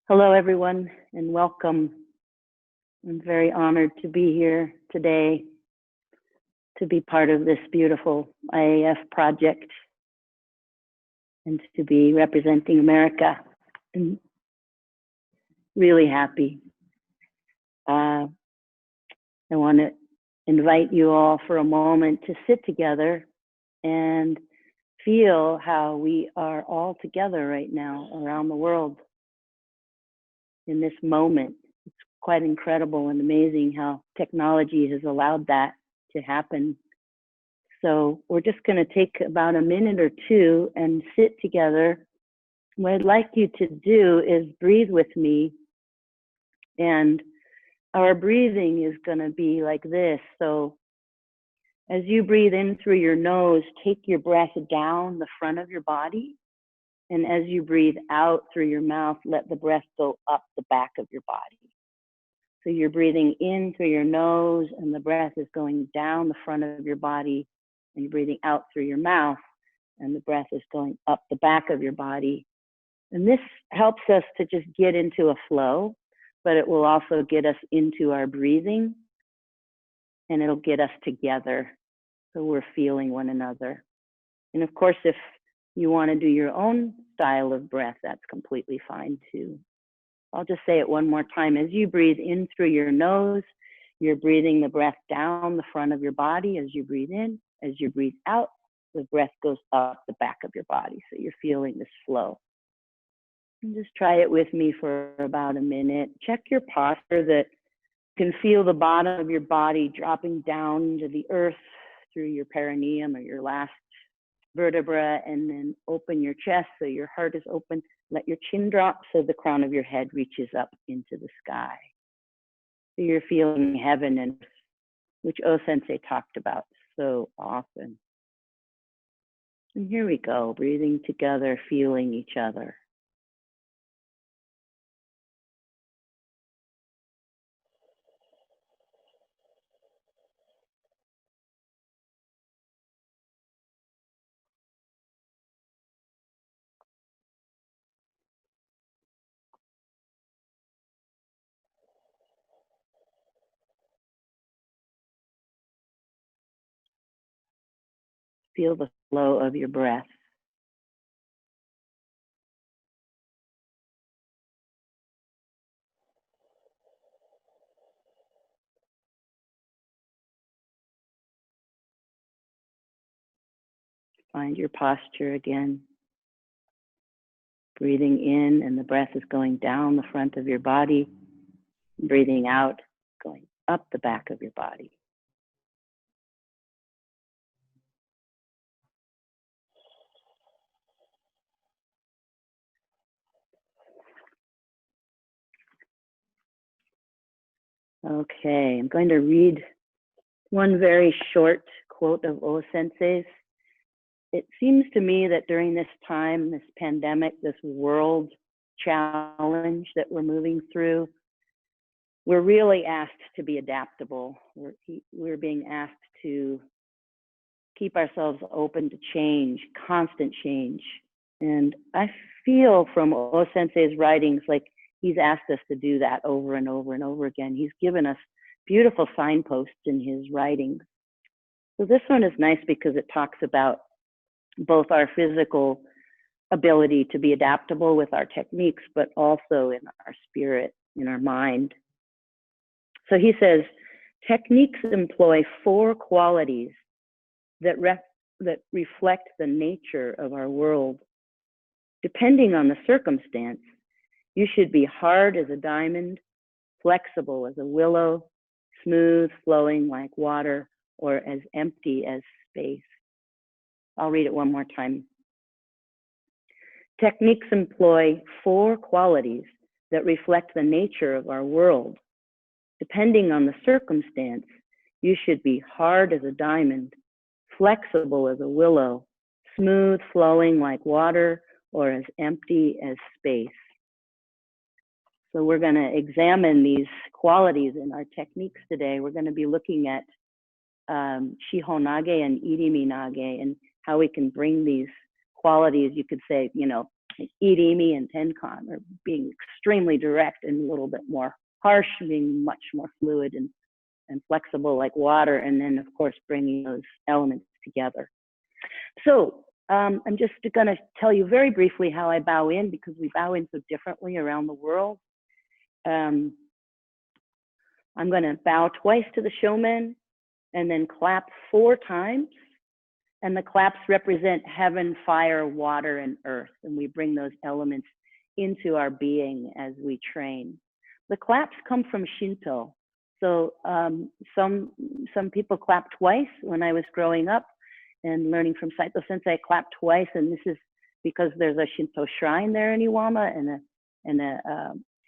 Hello, everyone, and welcome. I'm very honored to be here today to be part of this beautiful IAF project and to be representing America. I'm really happy. I want to invite you all for a moment to sit together and feel how we are all together right now around the world in this moment. It's quite incredible and amazing how technology has allowed that to happen. So we're just going to take about a minute or two and sit together. What I'd like you to do is breathe with me, and our breathing is going to be like this. So as you breathe in through your nose, take your breath down the front of your body. And as you breathe out through your mouth, let the breath go up the back of your body. So you're breathing in through your nose and the breath is going down the front of your body, and you're breathing out through your mouth and the breath is going up the back of your body. And this helps us to just get into a flow, but it will also get us into our breathing, and it'll get us together so we're feeling one another. And of course, if you want to do your own style of breath, that's completely fine too. I'll just say it one more time. As you breathe in through your nose, you're breathing the breath down the front of your body as you breathe in. As you breathe out, the breath goes up the back of your body. So you're feeling this flow. And just try it with me for about a minute. Check your posture that you can feel the bottom of your body dropping down to the earth through your perineum or your last vertebra, and then open your chest so your heart is open. Let your chin drop so the crown of your head reaches up into the sky. So you're feeling heaven, and which O Sensei talked about so often. And here we go, breathing together, feeling each other. Feel the flow of your breath. Find your posture again. Breathing in, and the breath is going down the front of your body. Breathing out, going up the back of your body. Okay, I'm going to read one very short quote of O Sensei's. It seems to me that during this time, this pandemic, this world challenge that we're moving through, we're really asked to be adaptable. We're being asked to keep ourselves open to change, constant change. And I feel from O Sensei's writings like he's asked us to do that over and over and over again. He's given us beautiful signposts in his writings. So this one is nice because it talks about both our physical ability to be adaptable with our techniques, but also in our spirit, in our mind. So he says, techniques employ 4 qualities that reflect the nature of our world. Depending on the circumstance, you should be hard as a diamond, flexible as a willow, smooth, flowing like water, or as empty as space. I'll read it one more time. Techniques employ 4 qualities that reflect the nature of our world. Depending on the circumstance, you should be hard as a diamond, flexible as a willow, smooth, flowing like water, or as empty as space. So we're going to examine these qualities in our techniques today. We're going to be looking at Shiho Nage and Irimi Nage, and how we can bring these qualities, you could say, like Irimi and Tenkan are being extremely direct and a little bit more harsh, being much more fluid and flexible like water, and then of course bringing those elements together. So I'm just going to tell you very briefly how I bow in, because we bow in so differently around the world. I'm going to bow twice to the shomen and then clap 4 times. And the claps represent heaven, fire, water, and earth. And we bring those elements into our being as we train. The claps come from Shinto. So some people clap twice. When I was growing up and learning from Saito Sensei, I clapped twice. And this is because there's a Shinto shrine there in Iwama and a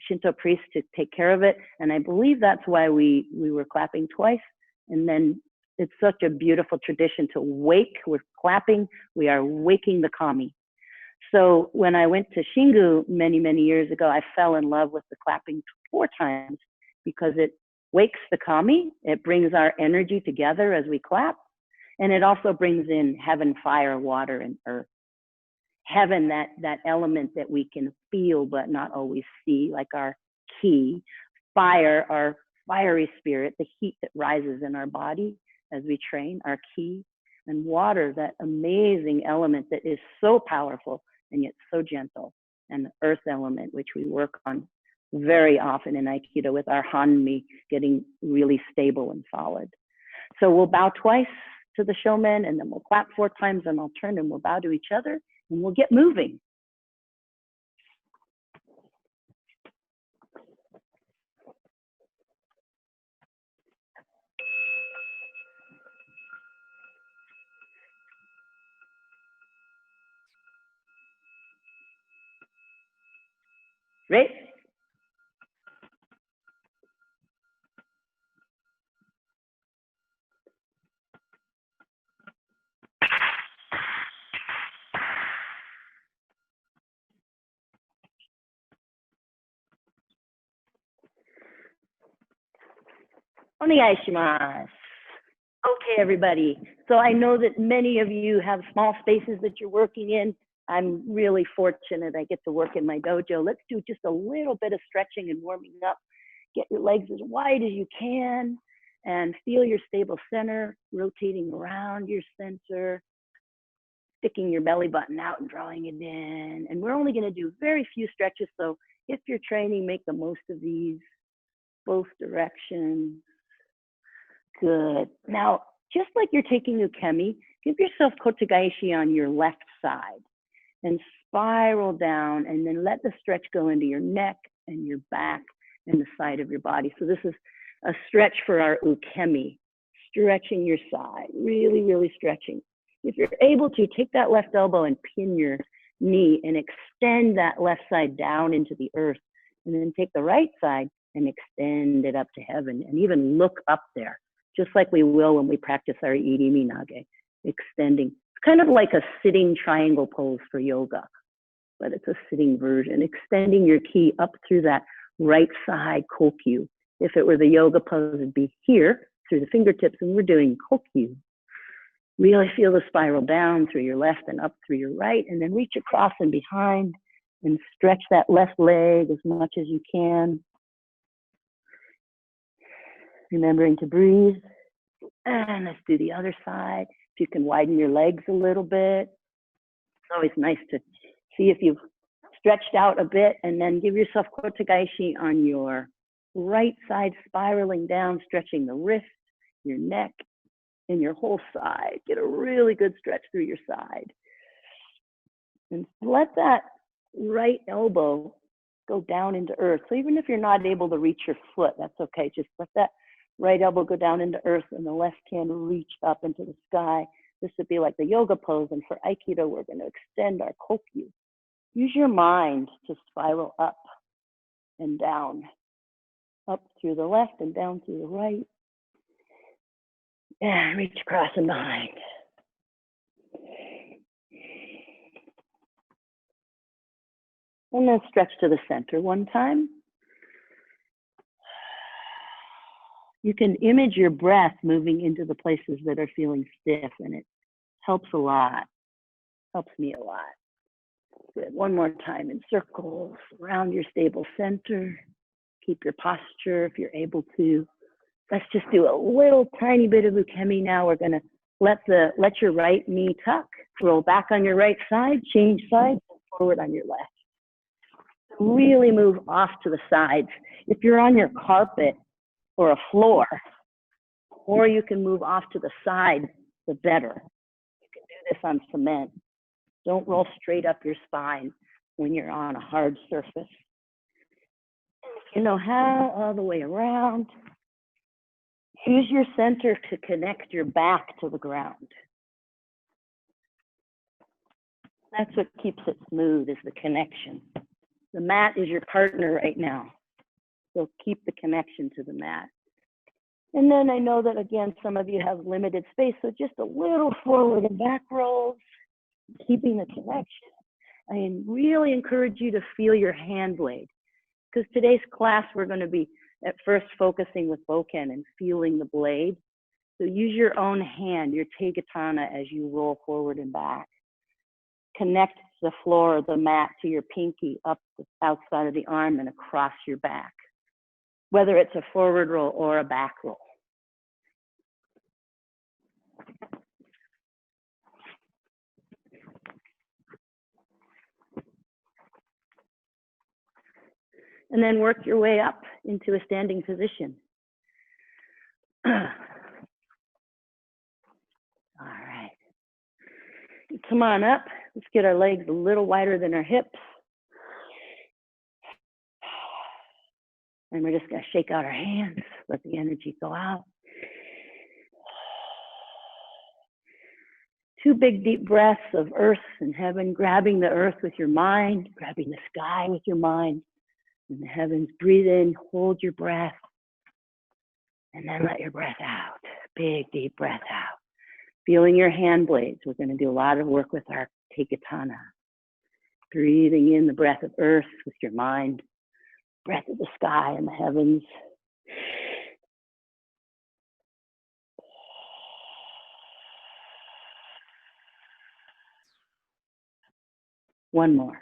Shinto priest to take care of it. And I believe that's why we were clapping twice. And then it's such a beautiful tradition to wake. We're clapping. We are waking the kami. So when I went to Shingu many, many years ago, I fell in love with the clapping 4 times because it wakes the kami. It brings our energy together as we clap. And it also brings in heaven, fire, water, and earth. Heaven, that element that we can feel but not always see, like our ki. Fire, our fiery spirit, the heat that rises in our body as we train, our ki. And water, that amazing element that is so powerful and yet so gentle. And the earth element, which we work on very often in Aikido with our hanmi, getting really stable and solid. So we'll bow twice to the shomen, and then we'll clap 4 times, and I'll turn and we'll bow to each other, and we'll get moving. Right? Onegaishimasu. Okay, everybody. So I know that many of you have small spaces that you're working in. I'm really fortunate I get to work in my dojo. Let's do just a little bit of stretching and warming up. Get your legs as wide as you can and feel your stable center, rotating around your center, sticking your belly button out and drawing it in. And we're only going to do very few stretches. So if you're training, make the most of these, both directions. Good. Now, just like you're taking ukemi, give yourself kotogaishi on your left side and spiral down, and then let the stretch go into your neck and your back and the side of your body. So this is a stretch for our ukemi, stretching your side, really, really stretching. If you're able to, take that left elbow and pin your knee and extend that left side down into the earth, and then take the right side and extend it up to heaven, and even look up there, just like we will when we practice our Irimi Nage, extending. It's kind of like a sitting triangle pose for yoga, but it's a sitting version, extending your ki up through that right side kokyu. If it were the yoga pose, it'd be here through the fingertips, and we're doing kokyu. Really feel the spiral down through your left and up through your right, and then reach across and behind and stretch that left leg as much as you can. Remembering to breathe. And let's do the other side. If you can widen your legs a little bit. It's always nice to see if you've stretched out a bit, and then give yourself kotogaishi on your right side, spiraling down, stretching the wrist, your neck, and your whole side. Get a really good stretch through your side. And let that right elbow go down into earth. So even if you're not able to reach your foot, that's okay. Just let that right elbow go down into earth, and the left hand reach up into the sky. This would be like the yoga pose, and for Aikido, we're going to extend our kokyu. Use your mind to spiral up and down, up through the left and down through the right. And reach across and behind. And then stretch to the center one time. You can image your breath moving into the places that are feeling stiff, and it helps a lot. Helps me a lot. Good. One more time in circles around your stable center. Keep your posture if you're able to. Let's just do a little tiny bit of ukemi now. We're going to let your right knee tuck, roll back on your right side, change sides, forward on your left. Really move off to the sides. If you're on your carpet or a floor, or you can move off to the side, the better. You can do this on cement. Don't roll straight up your spine when you're on a hard surface. If you know how, all the way around. Use your center to connect your back to the ground. That's what keeps it smooth, is the connection. The mat is your partner right now. So keep the connection to the mat. And then I know that, again, some of you have limited space, so just a little forward and back rolls, keeping the connection. I really encourage you to feel your hand blade, because today's class, we're going to be at first focusing with bokken and feeling the blade. So use your own hand, your teikatana, as you roll forward and back. Connect the floor or the mat to your pinky up the outside of the arm and across your back, whether it's a forward roll or a back roll. And then work your way up into a standing position. All right. Come on up. Let's get our legs a little wider than our hips. And we're just going to shake out our hands, let the energy go out. 2 big deep breaths of earth and heaven, grabbing the earth with your mind, grabbing the sky with your mind. In the heavens, breathe in, hold your breath, and then let your breath out. Big, deep breath out. Feeling your hand blades. We're going to do a lot of work with our teikatana. Breathing in the breath of earth with your mind, breath of the sky and the heavens. One more.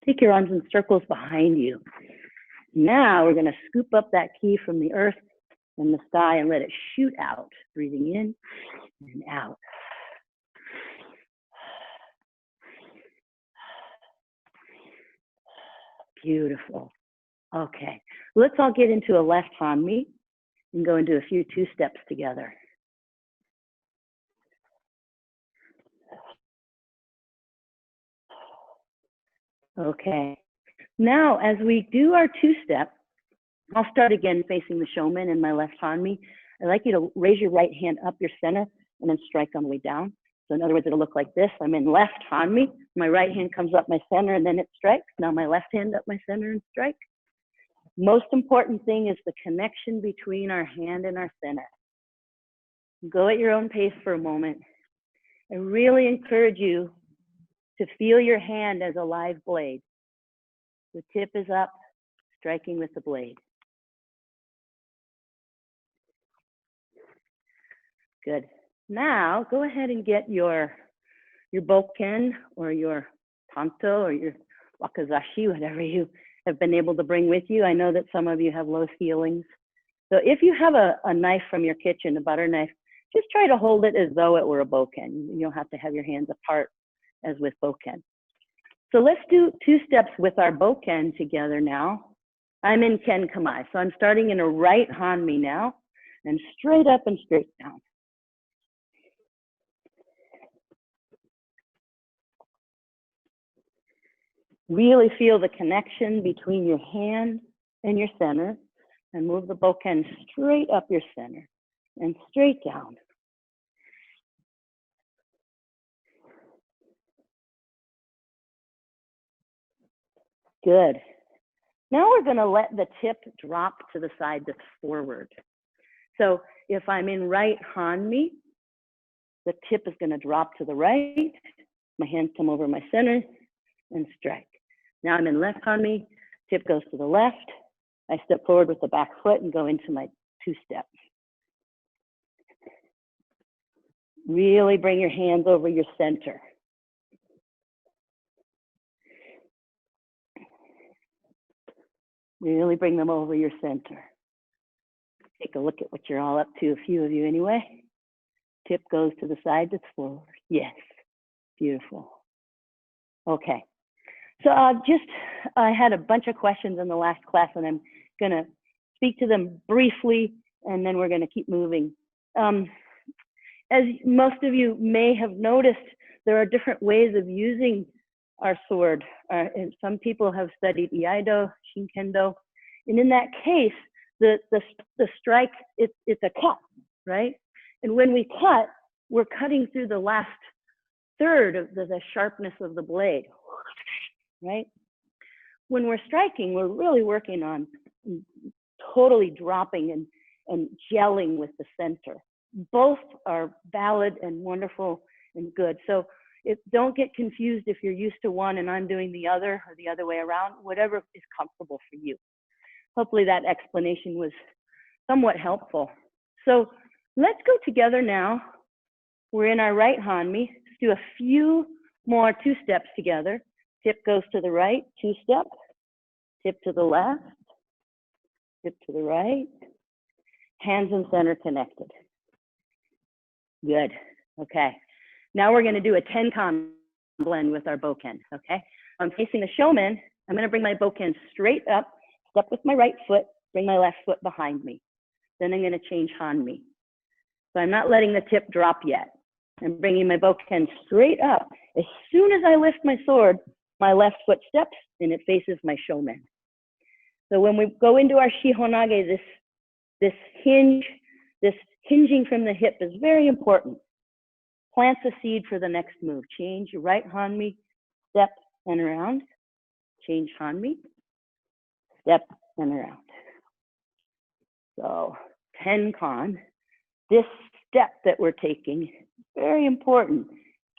Take your arms in circles behind you. Now we're going to scoop up that ki from the earth and the sky and let it shoot out. Breathing in and out. Beautiful. Okay, let's all get into a left hanmi and go into a few 2-steps together. Okay, now as we do our 2-step, I'll start again facing the showman in my left hanmi. I'd like you to raise your right hand up your center and then strike on the way down. So in other words, it'll look like this. I'm in left hanmi. My right hand comes up my center and then it strikes. Now my left hand up my center and strike. Most important thing is the connection between our hand and our center. Go at your own pace for a moment. I really encourage you to feel your hand as a live blade. The tip is up, striking with the blade. Good. Now, go ahead and get your bokken or your tanto or your wakizashi, whatever you have been able to bring with you. I know that some of you have low ceilings. So if you have a knife from your kitchen, a butter knife, just try to hold it as though it were a bokken. You don't have to have your hands apart as with bokken. So let's do 2 steps with our bokken together now. I'm in ken kamai, so I'm starting in a right hanmi now, and straight up and straight down. Really feel the connection between your hand and your center, and move the bokken straight up your center and straight down. Good. Now we're going to let the tip drop to the side that's forward. So if I'm in right hanmi, the tip is going to drop to the right. My hands come over my center and strike. Now I'm in left hanmi, tip goes to the left I step forward with the back foot and go into my two-step. Really bring your hands over your center. Really bring them over your center. Take a look at what you're all up to, a few of you anyway. Tip goes to the side that's forward. Yes, beautiful. Okay, so I had a bunch of questions in the last class and I'm gonna speak to them briefly and then we're gonna keep moving. As most of you may have noticed, there are different ways of using our sword. And some people have studied Iaido, Shinkendo, and in that case, the strike, it's a cut, right? And when we cut, we're cutting through the last third of the sharpness of the blade, right? When we're striking, we're really working on totally dropping and gelling with the center. Both are valid and wonderful and good. So don't get confused if you're used to one and I'm doing the other or the other way around, whatever is comfortable for you. Hopefully that explanation was somewhat helpful. So let's go together now. We're in our right hanmi. Let's do a few more two-steps together. Tip goes to the right, two-step. Tip to the left. Tip to the right. Hands and center connected. Good. Okay. Now we're going to do a tenkan blend with our bokken. Okay. I'm facing the shomen. I'm going to bring my bokken straight up, step with my right foot, bring my left foot behind me. Then I'm going to change hanmi. So I'm not letting the tip drop yet. I'm bringing my bokken straight up. As soon as I lift my sword, my left foot steps and it faces my shomen. So when we go into our Shiho Nage, this hinging from the hip is very important. Plants a seed for the next move. Change your right hanmi, step and around. Change hanmi, step and around. So tenkan, this step that we're taking, very important.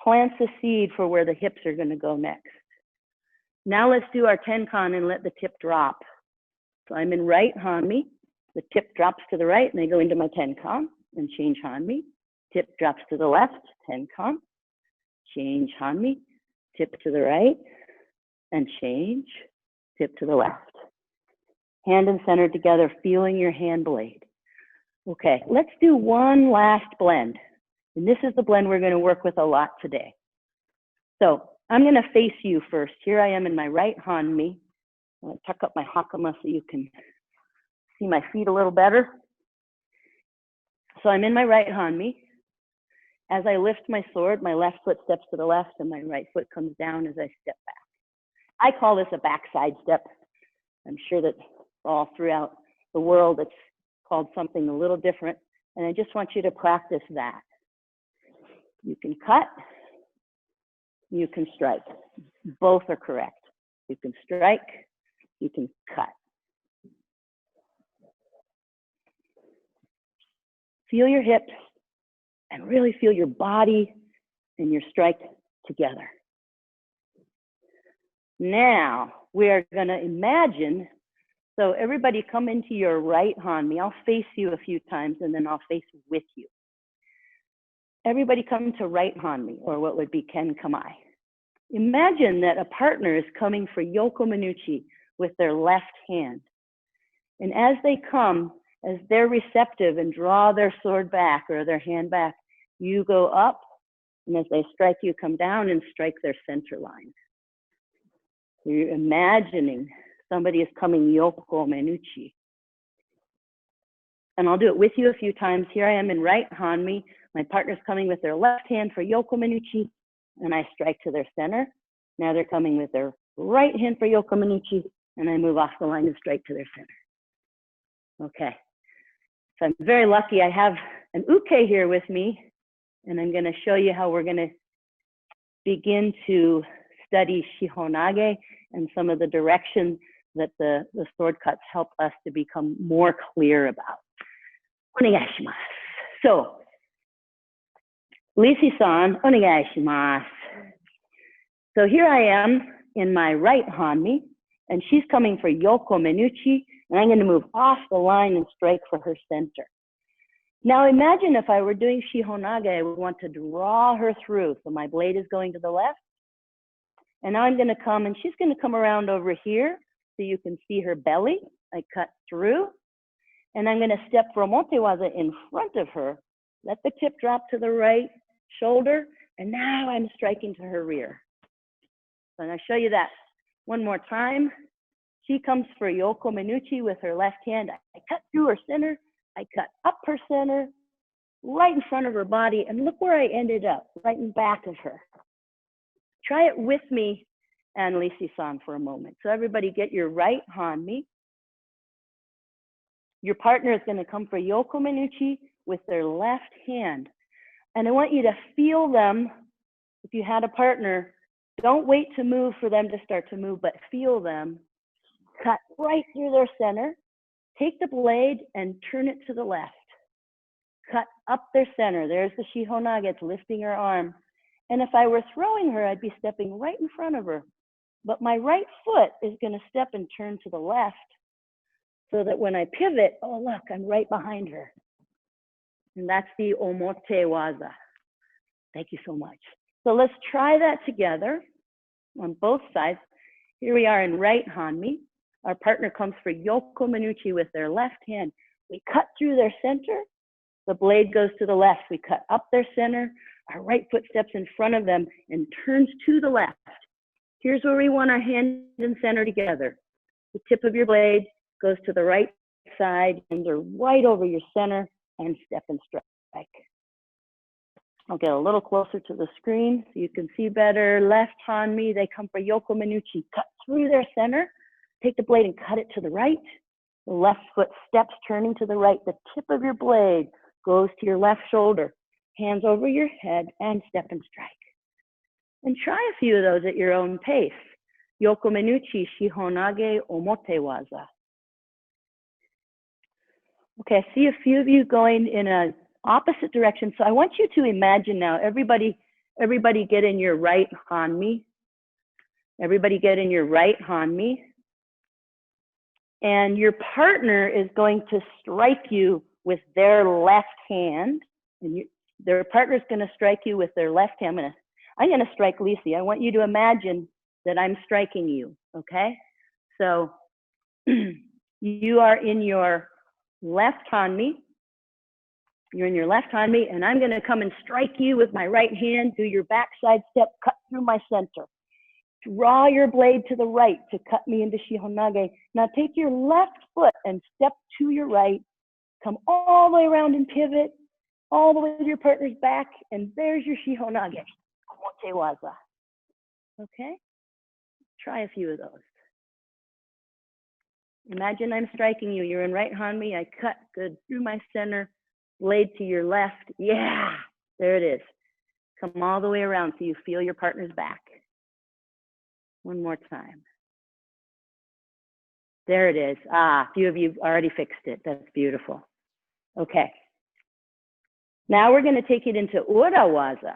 Plants a seed for where the hips are going to go next. Now let's do our tenkan and let the tip drop. So I'm in right hanmi. The tip drops to the right and I go into my tenkan and change hanmi. Tip drops to the left, tenkan. Change hanmi. Tip to the right and change. Tip to the left. Hand and center together, feeling your hand blade. Okay, let's do one last blend. And this is the blend we're going to work with a lot today. So I'm going to face you first. Here I am in my right hanmi. I'm going to tuck up my hakama so you can see my feet a little better. So I'm in my right hanmi. As I lift my sword, my left foot steps to the left and my right foot comes down as I step back. I call this a backside step. I'm sure that all throughout the world it's called something a little different. And I just want you to practice that. You can cut, you can strike. Both are correct. You can strike, you can cut. Feel your hips and really feel your body and your strike together. Now we are going to imagine, so everybody come into your right hanmi. I'll face you a few times and then I'll face with you. Everybody come to right hanmi, or what would be ken kamai. Imagine that a partner is coming for Yokomenuchi with their left hand. And as they come, as they're receptive and draw their sword back or their hand back, you go up, and as they strike, you come down and strike their center line. So you're imagining somebody is coming Yokomenuchi. And I'll do it with you a few times. Here I am in right hanmi. My partner's coming with their left hand for Yokomenuchi, and I strike to their center. Now they're coming with their right hand for Yokomenuchi, and I move off the line and strike to their center. Okay. So I'm very lucky. I have an uke here with me, and I'm going to show you how we're going to begin to study Shiho Nage and some of the direction that the sword cuts help us to become more clear about. Onegaishimasu. So, Lisi-san, onegaishimasu. So here I am in my right hanmi, and she's coming for Yokomenuchi, And I'm going to move off the line and strike for her center. Now imagine if I were doing Shiho Nage, I would want to draw her through. So my blade is going to the left. And now I'm going to come, and she's going to come around over here so you can see her belly. I cut through. And I'm going to step for Omotewaza in front of her. Let the tip drop to the right shoulder. And now I'm striking to her rear. So I'm going to show you that one more time. She comes for Yokomenuchi with her left hand. I cut through her center. I cut up her center, right in front of her body, and look where I ended up, right in back of her. Try it with me and Lisi-san for a moment. So everybody get your right hanmi. Your partner is going to come for Yokomenuchi with their left hand. And I want you to feel them. If you had a partner, don't wait to move for them to start to move, but feel them. Cut right through their center. Take the blade and turn it to the left. Cut up their center. There's the Shiho Nage. It's lifting her arm. And if I were throwing her, I'd be stepping right in front of her. But my right foot is going to step and turn to the left so that when I pivot, oh, look, I'm right behind her. And that's the Omotewaza. Thank you so much. So let's try that together on both sides. Here we are in right hanmi. Our partner comes for Yokomenuchi with their left hand. We cut through their center. The blade goes to the left. We cut up their center. Our right foot steps in front of them and turns to the left. Here's where we want our hand and center together. The tip of your blade goes to the right side, and they're right over your center, and step and strike. I'll get a little closer to the screen so you can see better. Left hanmi, they come for Yokomenuchi. Cut through their center. Take the blade and cut it to the right. The left foot steps turning to the right. The tip of your blade goes to your left shoulder. Hands over your head and step and strike. And try a few of those at your own pace. Yokomenuchi, Shiho Nage, Omotewaza. Okay, I see a few of you going in a opposite direction. So I want you to imagine now, everybody get in your right hanmi. Everybody get in your right hanmi. And your partner is going to strike you with their left hand. And their partner is going to strike you with their left hand. I'm going to strike Lisi. I want you to imagine that I'm striking you, okay? So you are in your left hanmi. You're in your left hanmi, and I'm going to come and strike you with my right hand, do your backside step, cut through my center. Draw your blade to the right to cut me into Shiho Nage. Now take your left foot and step to your right. Come all the way around and pivot, all the way to your partner's back, and there's your Shiho Nage. Omotewaza. Okay? Try a few of those. Imagine I'm striking you. You're in right hanmi. I cut good through my center. Blade to your left. Yeah, there it is. Come all the way around so you feel your partner's back. One more time. There it is. Ah, a few of you already fixed it. That's beautiful. Okay. Now we're going to take it into Urawaza.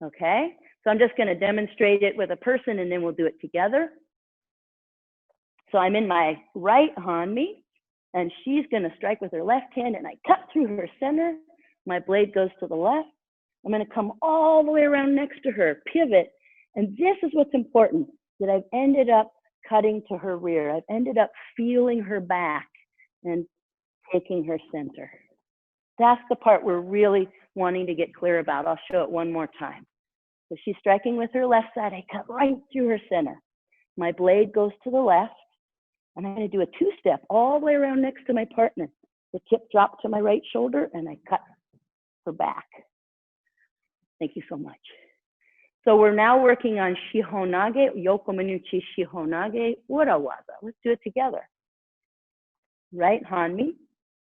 Okay? So I'm just going to demonstrate it with a person, and then we'll do it together. So I'm in my right hanmi, and she's going to strike with her left hand, and I cut through her center. My blade goes to the left. I'm going to come all the way around next to her, pivot, and this is what's important, that I've ended up cutting to her rear. I've ended up feeling her back and taking her center. That's the part we're really wanting to get clear about. I'll show it one more time. So she's striking with her left side. I cut right through her center. My blade goes to the left. And I'm going to do a two-step all the way around next to my partner. The tip dropped to my right shoulder, and I cut her back. Thank you so much. So we're now working on Shiho Nage, Yokomenuchi, Shiho Nage, Urawaza. Let's do it together. Right hanmi.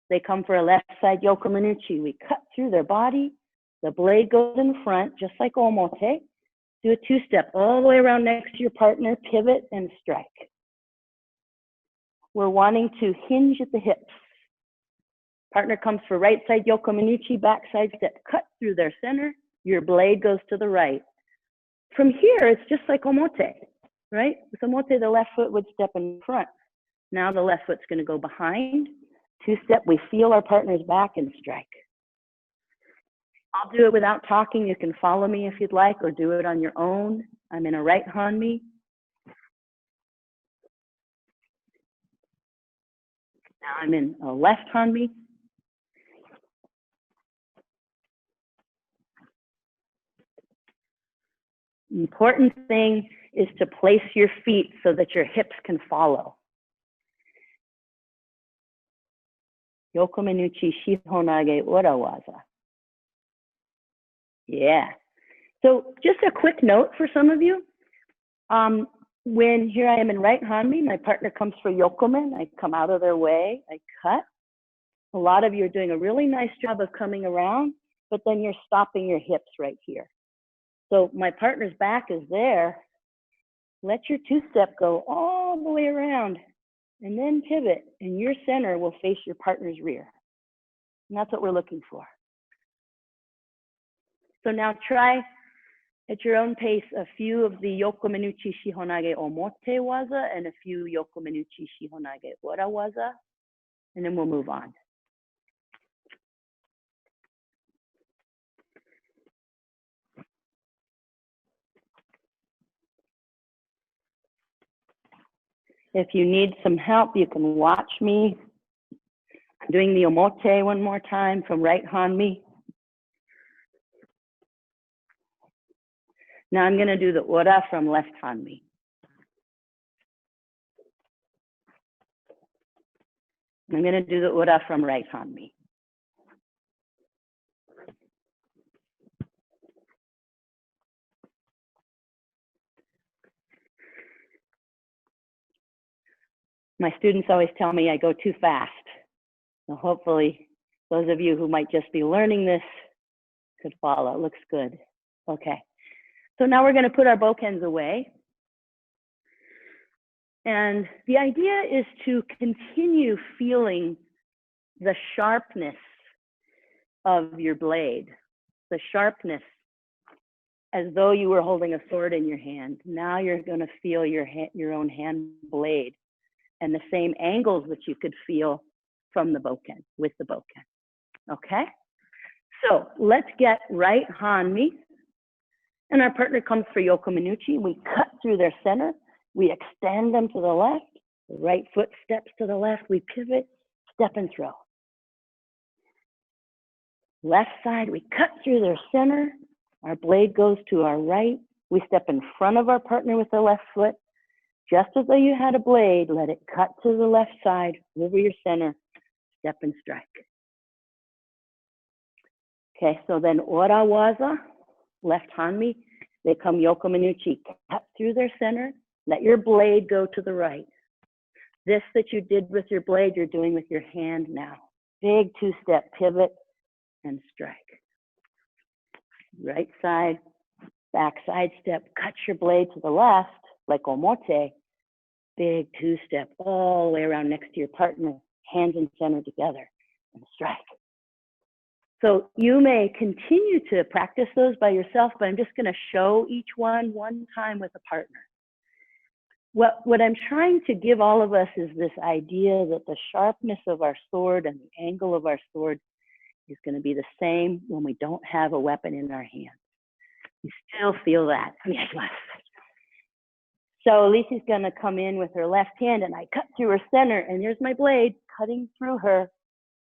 They come for a left side Yokomenuchi. We cut through their body. The blade goes in front, just like Omote. Do a two-step all the way around next to your partner, pivot, and strike. We're wanting to hinge at the hips. Partner comes for right side Yokomenuchi, backside step, cut through their center. Your blade goes to the right. From here, it's just like Omote, right? With Omote, the left foot would step in front. Now the left foot's going to go behind. Two-step, we feel our partner's back and strike. I'll do it without talking. You can follow me if you'd like, or do it on your own. I'm in a right hanmi. Now I'm in a left hanmi. Important thing is to place your feet so that your hips can follow. Yokomenuchi, Shiho, Nage, Urawaza. Yeah. So just a quick note for some of you. When here I am in right hanmi, my partner comes for yokomen. I come out of their way. I cut. A lot of you are doing a really nice job of coming around, but then you're stopping your hips right here. So my partner's back is there. Let your two-step go all the way around and then pivot, and your center will face your partner's rear. And that's what we're looking for. So now try at your own pace a few of the Yokomenuchi Shiho Nage Omote Waza and a few Yokomenuchi Shiho Nage Ora Waza, and then we'll move on. If you need some help, you can watch me. I'm doing the Omote one more time from right hanmi. Now I'm going to do the Ora from left hanmi. I'm going to do the Ora from right hanmi. My students always tell me I go too fast. So hopefully those of you who might just be learning this could follow. It looks good. Okay. So now we're going to put our bokens away. And the idea is to continue feeling the sharpness of your blade, the sharpness as though you were holding a sword in your hand. Now you're going to feel your own hand blade and the same angles that you could feel from the boken, with the boken. Okay? So let's get right hanmi. And our partner comes for Yokomenuchi. We cut through their center. We extend them to the left. The right foot steps to the left. We pivot, step and throw. Left side, we cut through their center. Our blade goes to our right. We step in front of our partner with the left foot. Just as though you had a blade, let it cut to the left side, over your center, step and strike. Okay, so then Ora Waza, left hanmi, they come Yokomenuchi, cut through their center, let your blade go to the right. This that you did with your blade, you're doing with your hand now. Big two-step pivot and strike. Right side, back side step, cut your blade to the left, like Omote. Big two-step all the way around next to your partner, hands and center together, and strike. So you may continue to practice those by yourself, but I'm just going to show each one time with a partner. What I'm trying to give all of us is this idea that the sharpness of our sword and the angle of our sword is going to be the same when we don't have a weapon in our hand. You still feel that. So Lisi's going to come in with her left hand, and I cut through her center, and there's my blade cutting through her,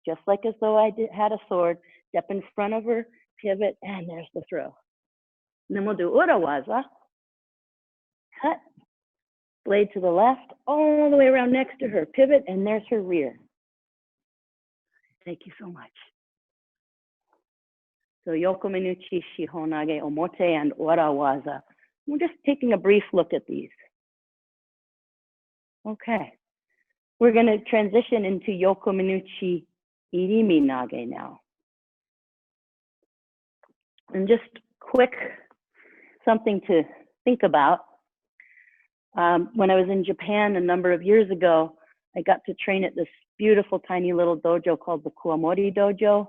just like as though I had a sword. Step in front of her, pivot, and there's the throw. And then we'll do Urawaza. Cut, blade to the left, all the way around next to her, pivot, and there's her rear. Thank you so much. So Yokomenuchi, Shiho Nage, Omote, and Urawaza. We're just taking a brief look at these. Okay. We're going to transition into Yokomenuchi Irimi Nage now. And just quick, something to think about. When I was in Japan a number of years ago, I got to train at this beautiful tiny little dojo called the Kuwamori Dojo.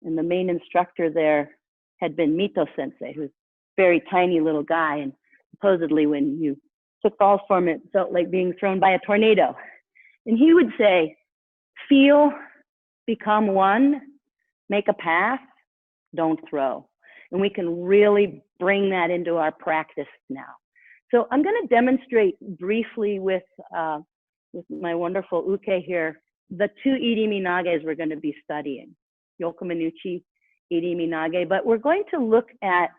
And the main instructor there had been Mito Sensei, who's a very tiny little guy. And supposedly when you took balls from it, it felt like being thrown by a tornado. And he would say, feel, become one, make a path, don't throw. And we can really bring that into our practice now. So I'm going to demonstrate briefly with my wonderful uke here, the two Irimi Nages we're going to be studying, Yokomenuchi, Irimi Nage, but we're going to look at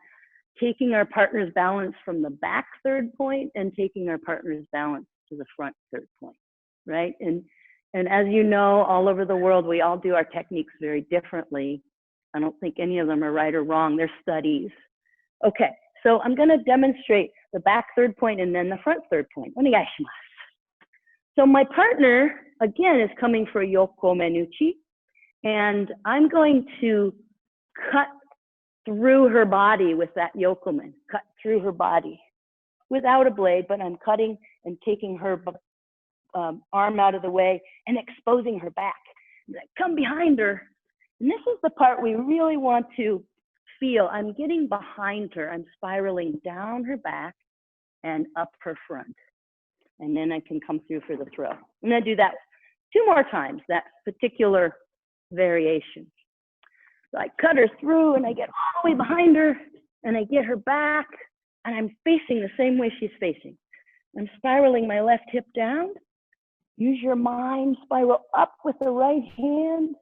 taking our partner's balance from the back third point and taking our partner's balance to the front third point, right? And as you know, all over the world, we all do our techniques very differently. I don't think any of them are right or wrong. They're studies. Okay, so I'm going to demonstrate the back third point and then the front third point. Onegaishimasu. So my partner, again, is coming for Yokomenuchi, and I'm going to cut through her body with that yokomen, cut through her body without a blade, but I'm cutting and taking her arm out of the way and exposing her back. Come behind her. And this is the part we really want to feel. I'm getting behind her. I'm spiraling down her back and up her front. And then I can come through for the throw. I'm going to do that 2 more times, that particular variation. So I cut her through and I get all the way behind her and I get her back and I'm facing the same way she's facing. I'm spiraling my left hip down. Use your mind, spiral up with the right hand.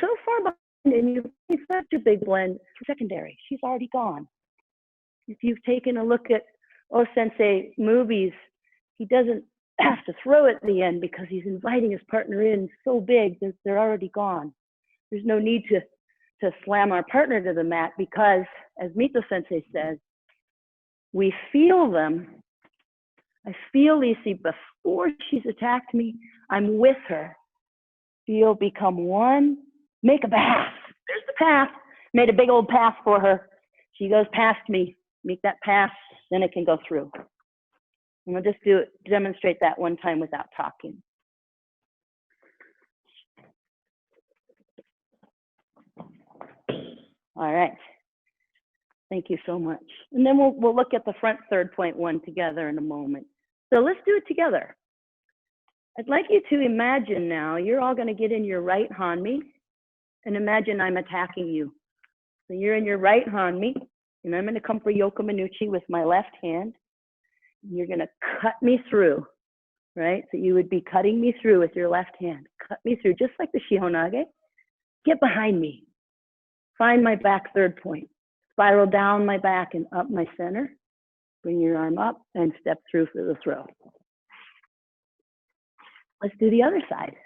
So far behind, and you've such a big blend, secondary. She's already gone. If you've taken a look at Sensei movies, he doesn't have to throw at the end because he's inviting his partner in so big that they're already gone. There's no need to slam our partner to the mat because, as Mito Sensei says, we feel them. I feel Lisi before she's attacked me. I'm with her. Feel, become one, make a path. There's the path. Made a big old path for her. She goes past me. Make that path, then it can go through. And we'll just demonstrate that one time without talking. All right. Thank you so much. And then we'll look at the front third point one together in a moment. So let's do it together. I'd like you to imagine now, you're all going to get in your right hanmi and imagine I'm attacking you. So you're in your right hanmi and I'm going to come for Yokomenuchi with my left hand. You're going to cut me through, right? So you would be cutting me through with your left hand. Cut me through, just like the Shiho Nage. Get behind me. Find my back third point. Spiral down my back and up my center. Bring your arm up and step through for the throw. Let's do the other side.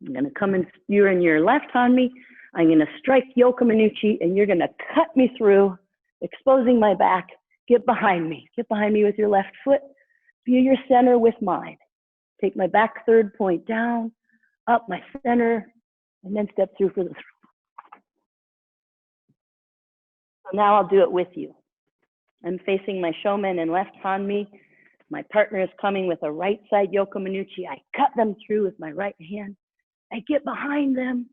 I'm going to come in, you're in your left hanmi. I'm going to strike Yokomenuchi and you're going to cut me through, exposing my back. Get behind me. Get behind me with your left foot. Feel your center with mine. Take my back third point down, up my center, and then step through for the throw. So now I'll do it with you. I'm facing my shomen and left hanmi. My partner is coming with a right side Yokomenuchi. I cut them through with my right hand. I get behind them,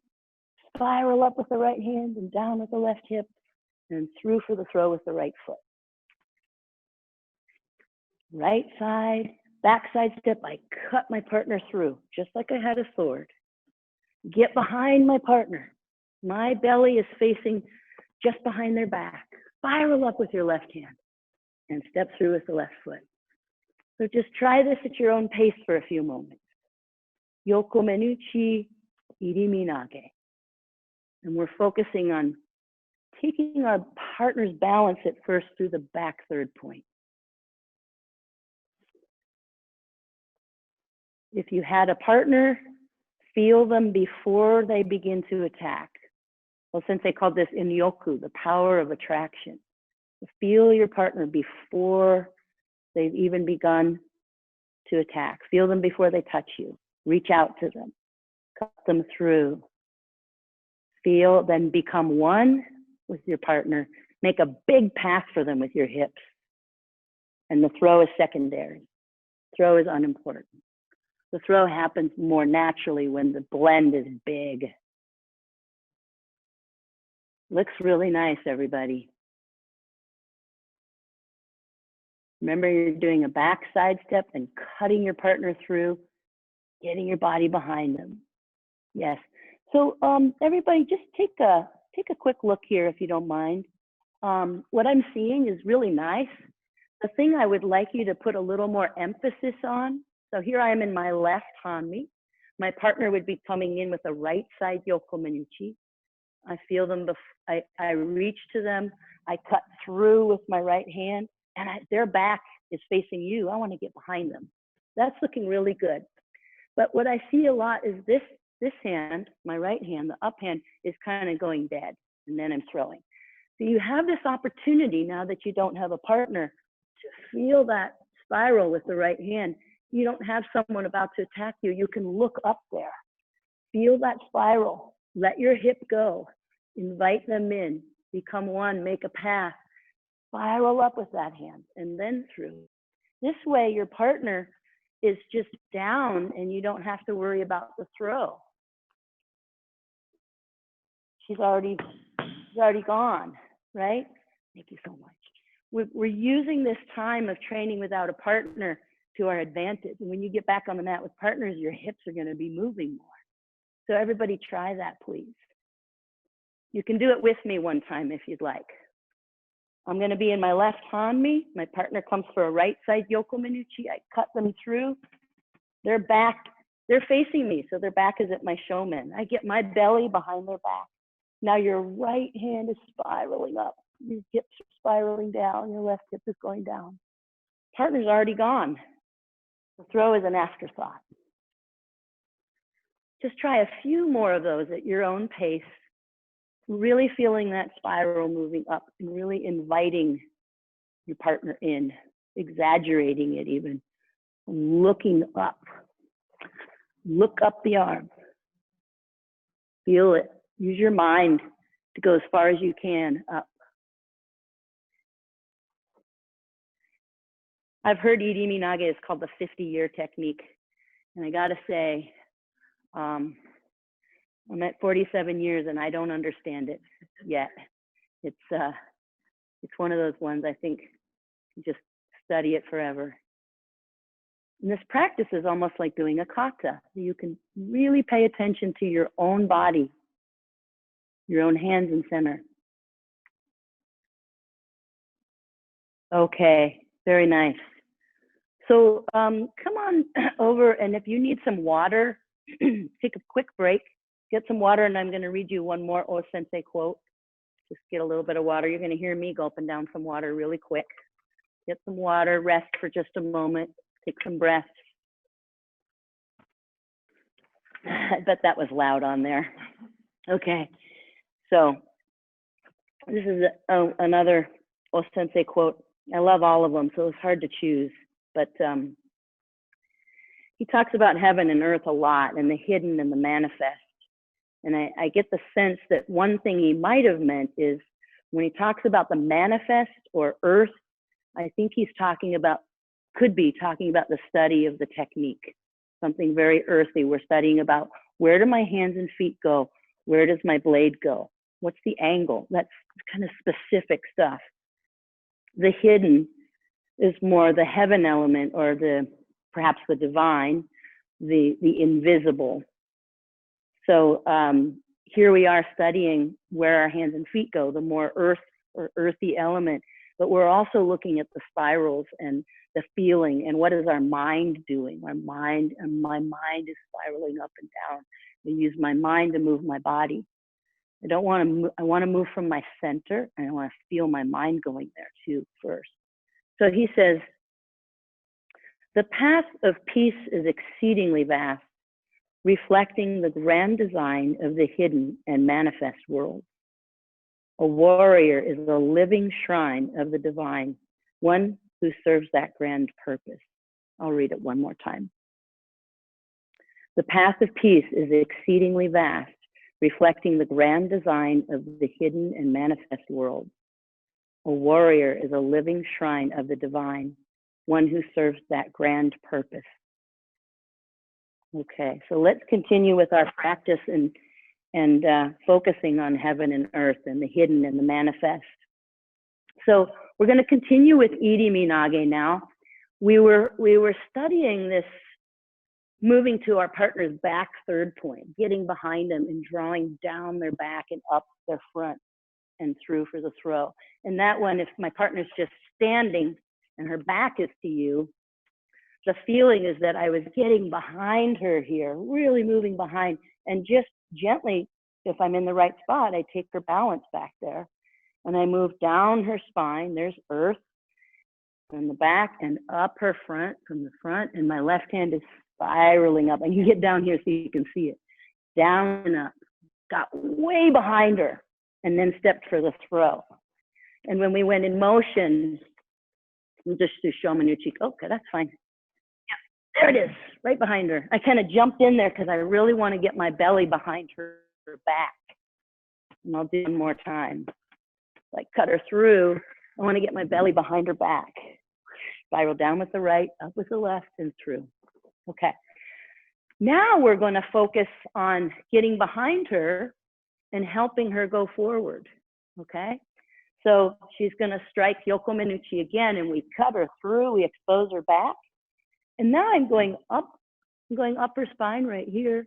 spiral up with the right hand and down with the left hip, and through for the throw with the right foot. Right side, back side step, I cut my partner through, just like I had a sword. Get behind my partner. My belly is facing just behind their back. Spiral up with your left hand and step through with the left foot. So just try this at your own pace for a few moments. Yokomenuchi, Irimi Nage. And we're focusing on taking our partner's balance at first through the back third point. If you had a partner, feel them before they begin to attack. Well, Sensei called this inyoku, the power of attraction. Feel your partner before they've even begun to attack. Feel them before they touch you. Reach out to them. Cut them through. Feel, then become one with your partner. Make a big path for them with your hips. And the throw is secondary. Throw is unimportant. The throw happens more naturally when the blend is big. Looks really nice, everybody. Remember, you're doing a back side step and cutting your partner through, getting your body behind them. Yes. So everybody, just take a quick look here if you don't mind. What I'm seeing is really nice. The thing I would like you to put a little more emphasis on. So here I am in my left hanmi. My partner would be coming in with a right side Yokomenuchi. I feel them, I reach to them, I cut through with my right hand, and their back is facing you. I want to get behind them. That's looking really good. But what I see a lot is this hand, my right hand, the up hand, is kind of going dead, and then I'm throwing. So you have this opportunity now that you don't have a partner to feel that spiral with the right hand. You don't have someone about to attack you. You can look up there, feel that spiral, let your hip go, invite them in, become one, make a path, spiral up with that hand, and then through. This way, your partner is just down and you don't have to worry about the throw. She's already gone, right? Thank you so much. We're using this time of training without a partner to our advantage. And when you get back on the mat with partners, your hips are going to be moving more. So everybody try that, please. You can do it with me one time if you'd like. I'm going to be in my left hanmi. My partner comes for a right side Yokomenuchi. I cut them through. Their back, they're facing me, so their back is at my shomen. I get my belly behind their back. Now your right hand is spiraling up. Your hips are spiraling down. Your left hip is going down. Partner's already gone. The throw is an afterthought. Just try a few more of those at your own pace, really feeling that spiral moving up and really inviting your partner in, exaggerating it even, looking up. Look up the arm. Feel it. Use your mind to go as far as you can up. I've heard Irimi Nage is called the 50-year technique. And I gotta say, I'm at 47 years and I don't understand it yet. It's one of those ones I think you just study it forever. And this practice is almost like doing a kata. You can really pay attention to your own body, your own hands and center. Okay, very nice. So come on over, and if you need some water, take a quick break, get some water, and I'm going to read you one more O Sensei quote. Just get a little bit of water. You're going to hear me gulping down some water really quick. Get some water, rest for just a moment, take some breaths. I bet that was loud on there. Okay, so this is another O Sensei quote. I love all of them, so it's hard to choose. But he talks about heaven and earth a lot, and the hidden and the manifest. And I get the sense that one thing he might have meant is when he talks about the manifest or earth, I think he's talking about, could be talking about the study of the technique, something very earthy. We're studying about where do my hands and feet go? Where does my blade go? What's the angle? That's kind of specific stuff. The hidden is more the heaven element, or perhaps the divine, the invisible. So here we are studying where our hands and feet go, the more earth or earthy element, but we're also looking at the spirals and the feeling and what is our mind doing. My mind is spiraling up and down. I use my mind to move my body. I want to move from my center, and I want to feel my mind going there too first. So he says, the path of peace is exceedingly vast, reflecting the grand design of the hidden and manifest world. A warrior is a living shrine of the divine, one who serves that grand purpose. I'll read it one more time. The path of peace is exceedingly vast, reflecting the grand design of the hidden and manifest world. A warrior is a living shrine of the divine, one who serves that grand purpose. Okay, so let's continue with our practice and focusing on heaven and earth and the hidden and the manifest. So we're going to continue with Irimi Nage now. We were studying this, moving to our partner's back third point, getting behind them and drawing down their back and up their front and through for the throw. And that one, if my partner's just standing and her back is to you, the feeling is that I was getting behind her here, really moving behind, and just gently, if I'm in the right spot, I take her balance back there and I move down her spine. There's earth from the back and up her front from the front, and my left hand is spiraling up. I can get down here so you can see it. Down and up, got way behind her, and then stepped for the throw. And when we went in motion, just to Yokomenuchi, okay, that's fine. Yeah, there it is, right behind her. I kind of jumped in there because I really want to get my belly behind her back. And I'll do one more time. Like cut her through. I want to get my belly behind her back. Spiral down with the right, up with the left, and through. Okay. Now we're going to focus on getting behind her and helping her go forward. Okay. So she's going to strike Yokomenuchi again, and we cut her through. We expose her back. And now I'm going up her spine right here,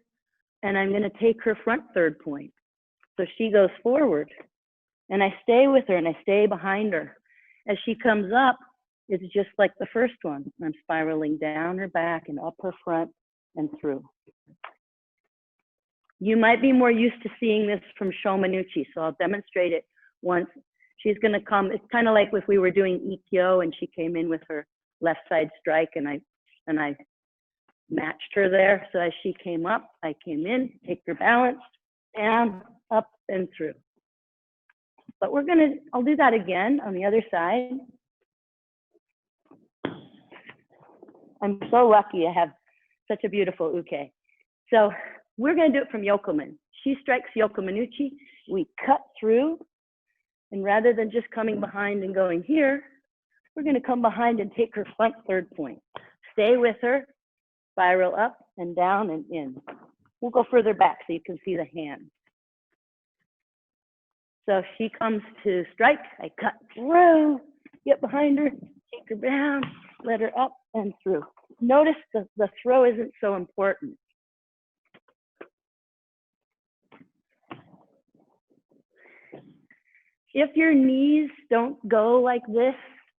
and I'm going to take her front third point. So she goes forward, and I stay with her, and I stay behind her. As she comes up, it's just like the first one. I'm spiraling down her back and up her front and through. You might be more used to seeing this from Yokomenuchi, so I'll demonstrate it once. She's going to come. It's kind of like if we were doing Ikkyo and she came in with her left side strike, and I matched her there. So as she came up, I came in, take her balance, down, up, and through. But I'll do that again on the other side. I'm so lucky I have such a beautiful uke. So we're going to do it from Yokomen. She strikes Yokomenuchi. We cut through. And rather than just coming behind and going here, we're going to come behind and take her front third point. Stay with her, spiral up and down and in. We'll go further back so you can see the hand. So if she comes to strike, I cut through, get behind her, take her down, let her up and through. Notice the throw isn't so important. If your knees don't go like this,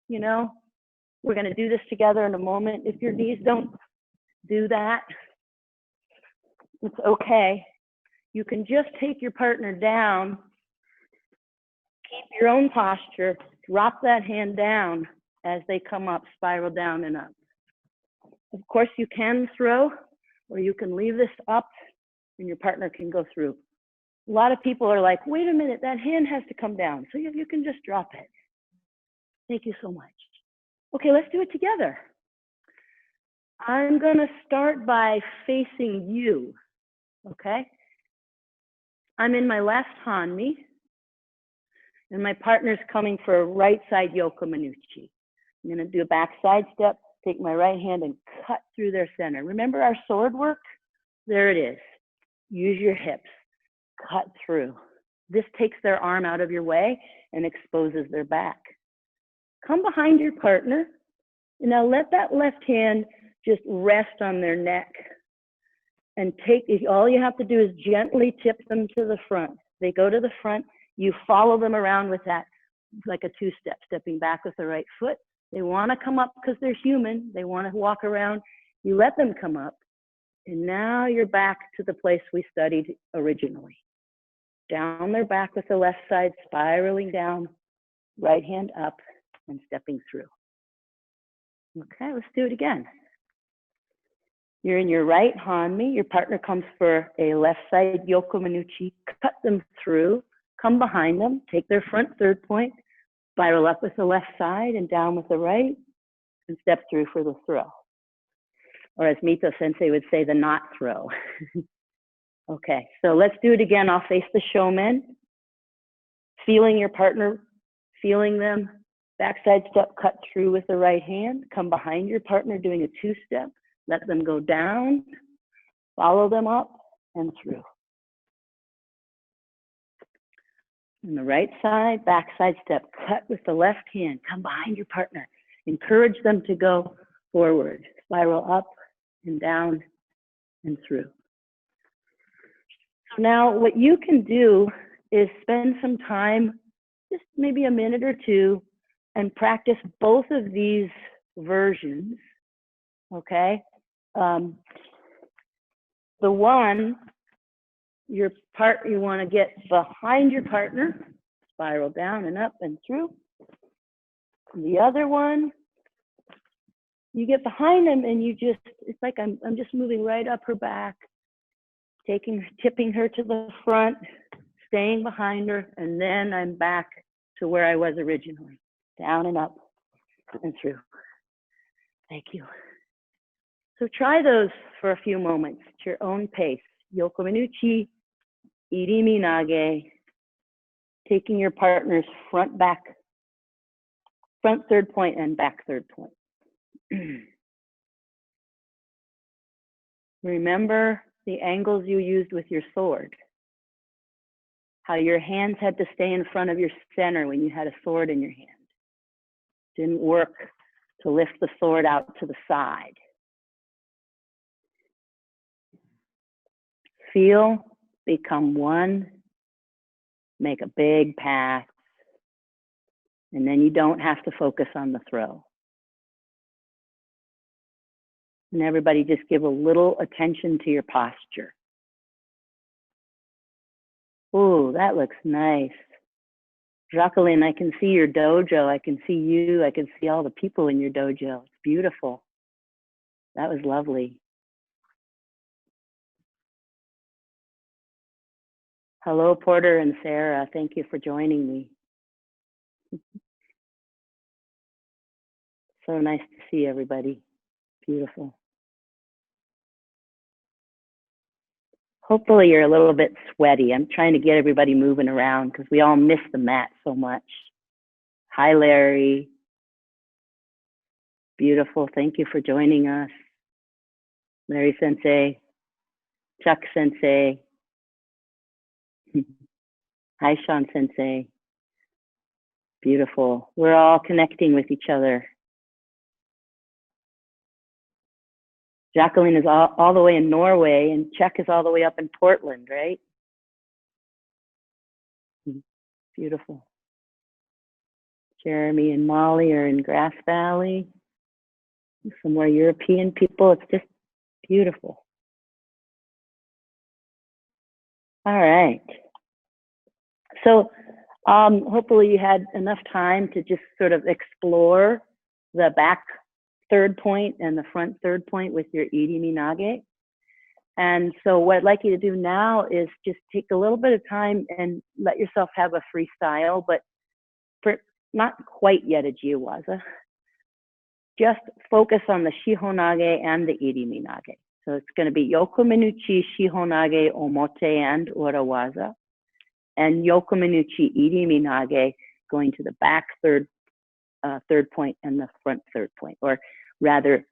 you know, we're going to do this together in a moment. If your knees don't do that, it's okay. You can just take your partner down, keep your own posture, drop that hand down as they come up, spiral down and up. Of course, you can throw, or you can leave this up and your partner can go through. A lot of people are like, wait a minute, that hand has to come down. So you can just drop it. Thank you so much. Okay, let's do it together. I'm going to start by facing you, okay? I'm in my left hanmi, and my partner's coming for a right side Yokomenuchi. I'm going to do a back side step, take my right hand and cut through their center. Remember our sword work? There it is. Use your hips. Cut through. This takes their arm out of your way and exposes their back. Come behind your partner, and now let that left hand just rest on their neck. And all you have to do is gently tip them to the front. They go to the front, you follow them around with that, like a two-step, stepping back with the right foot. They want to come up because they're human. They want to walk around. You let them come up, and now you're back to the place we studied originally. Down their back with the left side, spiraling down, right hand up, and stepping through. Okay, let's do it again. You're in your right hanmi. Your partner comes for a left side Yokomenuchi. Cut them through. Come behind them. Take their front third point. Spiral up with the left side and down with the right. And step through for the throw. Or as Mito Sensei would say, the not throw. Okay, so let's do it again. I'll face the shomen. Feeling your partner, feeling them. Backside step, cut through with the right hand. Come behind your partner doing a two-step. Let them go down. Follow them up and through. On the right side, back side step, cut with the left hand, come behind your partner. Encourage them to go forward, spiral up and down and through. So now what you can do is spend some time, just maybe a minute or two, and practice both of these versions, okay? The one, you want to get behind your partner, spiral down and up and through. The other one, you get behind them and you just, it's like I'm just moving right up her back, tipping her to the front, staying behind her, and then I'm back to where I was originally, down and up and through. Thank you. So try those for a few moments at your own pace. Yokomenuchi, Irimi Nage, taking your partner's front third point and back third point. Remember the angles you used with your sword, how your hands had to stay in front of your center when you had a sword in your hand. Didn't work to lift the sword out to the side. Feel, become one, make a big pass, and then you don't have to focus on the throw. And everybody just give a little attention to your posture. Oh, that looks nice. Jacqueline, I can see your dojo. I can see you. I can see all the people in your dojo. It's beautiful. That was lovely. Hello, Porter and Sarah. Thank you for joining me. So nice to see everybody. Beautiful. Hopefully you're a little bit sweaty. I'm trying to get everybody moving around because we all miss the mat so much. Hi, Larry. Beautiful. Thank you for joining us. Larry Sensei, Chuck Sensei. Hi, Sean Sensei. Beautiful. We're all connecting with each other. Jacqueline is all the way in Norway, and Chuck is all the way up in Portland, right? Beautiful. Jeremy and Molly are in Grass Valley. Some more European people. It's just beautiful. All right. So hopefully you had enough time to just sort of explore the back third point and the front third point with your Irimi Nage. And so what I'd like you to do now is just take a little bit of time and let yourself have a freestyle, but for not quite yet a Jiwaza. Just focus on the Shiho Nage and the Irimi Nage. So it's going to be Yokomenuchi, Shiho Nage, Omote, and Urawaza. And Yokomenuchi, Irimi Nage going to the back third point and the front third point, or rather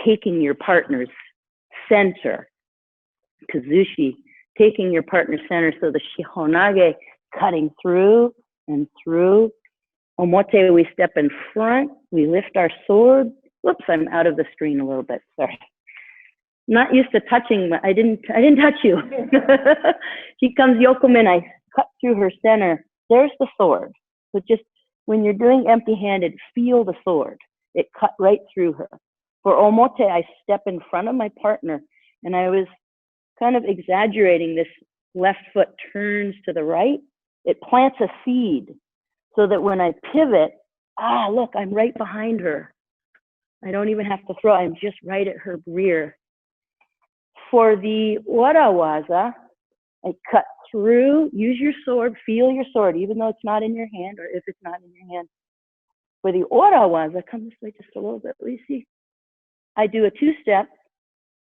taking your partner's center, Kazushi, taking your partner's center, so the Shiho Nage cutting through and through. Omote, we step in front, we lift our sword. Whoops, I'm out of the screen a little bit, sorry. Not used to touching, I didn't touch you. She comes Yokomen, I cut through her center. There's the sword. So just when you're doing empty-handed, feel the sword. It cut right through her. For Omote, I step in front of my partner, and I was kind of exaggerating. This left foot turns to the right. It plants a seed so that when I pivot, look, I'm right behind her. I don't even have to throw. I'm just right at her rear. For the Urawaza, I cut through, use your sword, feel your sword, even though it's not in your hand, or if it's not in your hand. For the Urawaza, come this way just a little bit, Lisi. I do a two-step,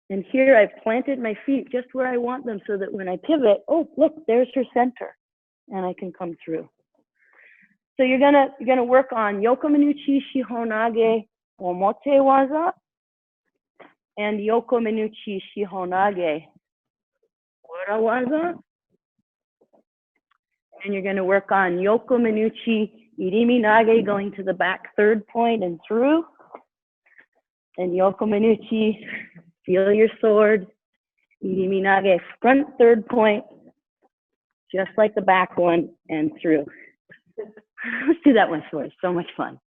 and here I've planted my feet just where I want them so that when I pivot, oh, look, there's her center, and I can come through. So you're gonna work on Yokomenuchi, Shiho Nage, Omote Waza, and Yokomenuchi, Shiho Nage, Urawaza. And you're going to work on Yokomenuchi, Irimi Nage, going to the back third point and through. And Yokomenuchi, feel your sword. Irimi Nage, front third point, just like the back one, and through. Let's do that one first. So much fun.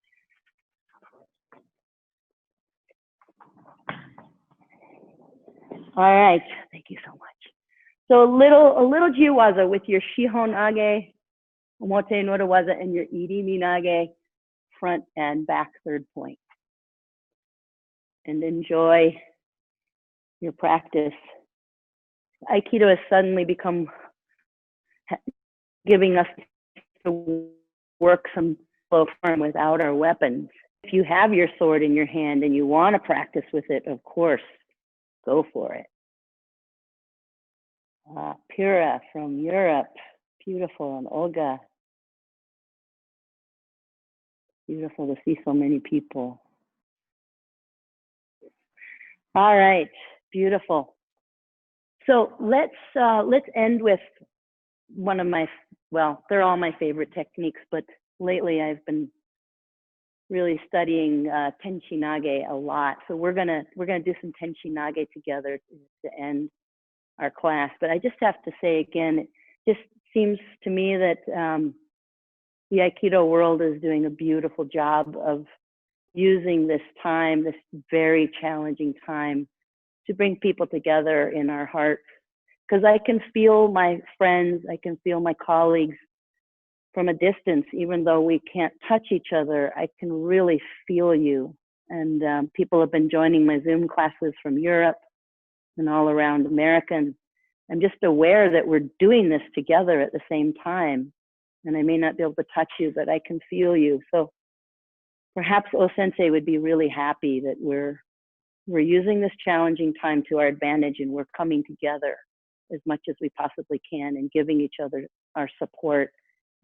All right, thank you so much. So a little jiwaza with your Shiho Nage, Omote Norawaza, and your Irimi Nage, front and back third point. And enjoy your practice. Aikido has suddenly become giving us to work some flow form without our weapons. If you have your sword in your hand and you want to practice with it, of course, go for it. Pura from Europe, beautiful, and Olga. Beautiful to see so many people. All right, beautiful. So let's end with one of my, well, they're all my favorite techniques, but lately I've been really studying Tenshi Nage a lot. So we're gonna do some Tenshi Nage together to end our class. But I just have to say again, it just seems to me that the Aikido world is doing a beautiful job of using this time, this very challenging time, to bring people together in our hearts. Because I can feel my friends, I can feel my colleagues from a distance, even though we can't touch each other, I can really feel you. And people have been joining my Zoom classes from Europe and all around America. And I'm just aware that we're doing this together at the same time. And I may not be able to touch you, but I can feel you. So perhaps O-sensei would be really happy that we're using this challenging time to our advantage, and we're coming together as much as we possibly can and giving each other our support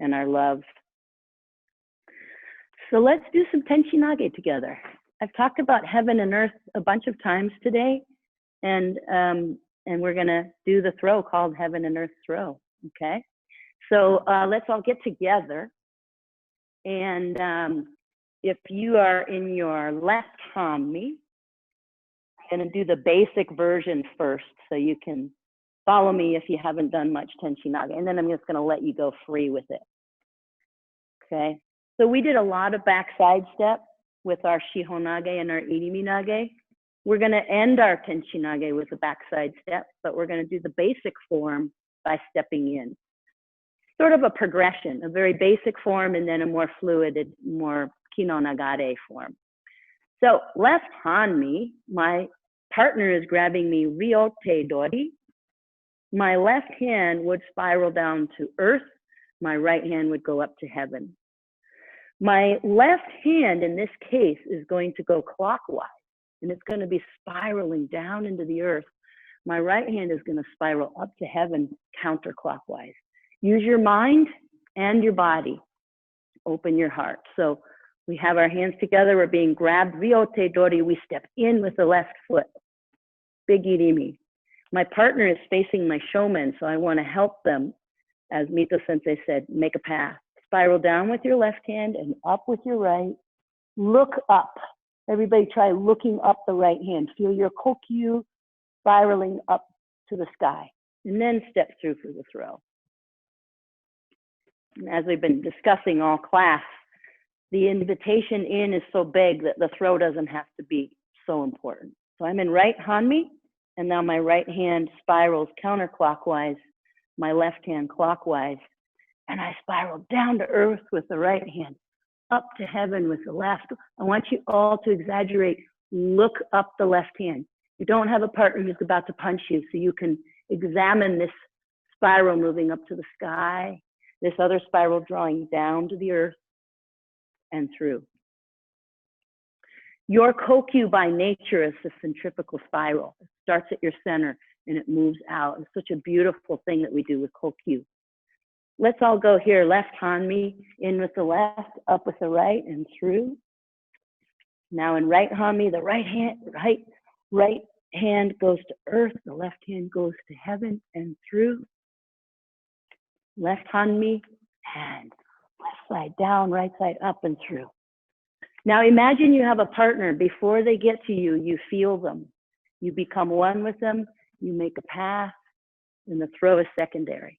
and our love. So let's do some Tenshi Nage together. I've talked about heaven and earth a bunch of times today, and we're gonna do the throw called Heaven and Earth Throw, okay? So let's all get together, and if you are in your left hanmi, I'm gonna do the basic version first so you can follow me if you haven't done much Tenshi Nage, and then I'm just gonna let you go free with it. Okay, so we did a lot of backside step with our Shiho Nage and our Irimi Nage. We're gonna end our Tenshi Nage with a backside step, but we're gonna do the basic form by stepping in. Sort of a progression, a very basic form and then a more fluid, more Kino Nagare form. So left hanmi, my partner is grabbing me Ryote Dori. My left hand would spiral down to earth. My right hand would go up to heaven. My left hand in this case is going to go clockwise, and it's going to be spiraling down into the earth. My right hand is going to spiral up to heaven counterclockwise. Use your mind and your body. Open your heart. So we have our hands together. We're being grabbed. Ryote Dori. We step in with the left foot. Big Irimi. My partner is facing my showman, so I want to help them, as Mito Sensei said, make a path. Spiral down with your left hand and up with your right. Look up. Everybody try looking up the right hand. Feel your kokyu spiraling up to the sky. And then step through for the throw. And as we've been discussing all class, the invitation in is so big that the throw doesn't have to be so important. So I'm in right hanmi, and now my right hand spirals counterclockwise, my left hand clockwise, and I spiral down to earth with the right hand, up to heaven with the left. I want you all to exaggerate. Look up the left hand. You don't have a partner who's about to punch you, so you can examine this spiral moving up to the sky, this other spiral drawing down to the earth and through. Your kokyu by nature is a centrifugal spiral. It starts at your center and it moves out. It's such a beautiful thing that we do with kokyu. Let's all go here. Left hanmi, in with the left, up with the right, and through. Now in right hanmi, the right hand goes to earth, the left hand goes to heaven and through. Left hanmi, and left side down, right side up and through. Now imagine you have a partner. Before they get to you, you feel them. You become one with them. You make a path, and the throw is secondary.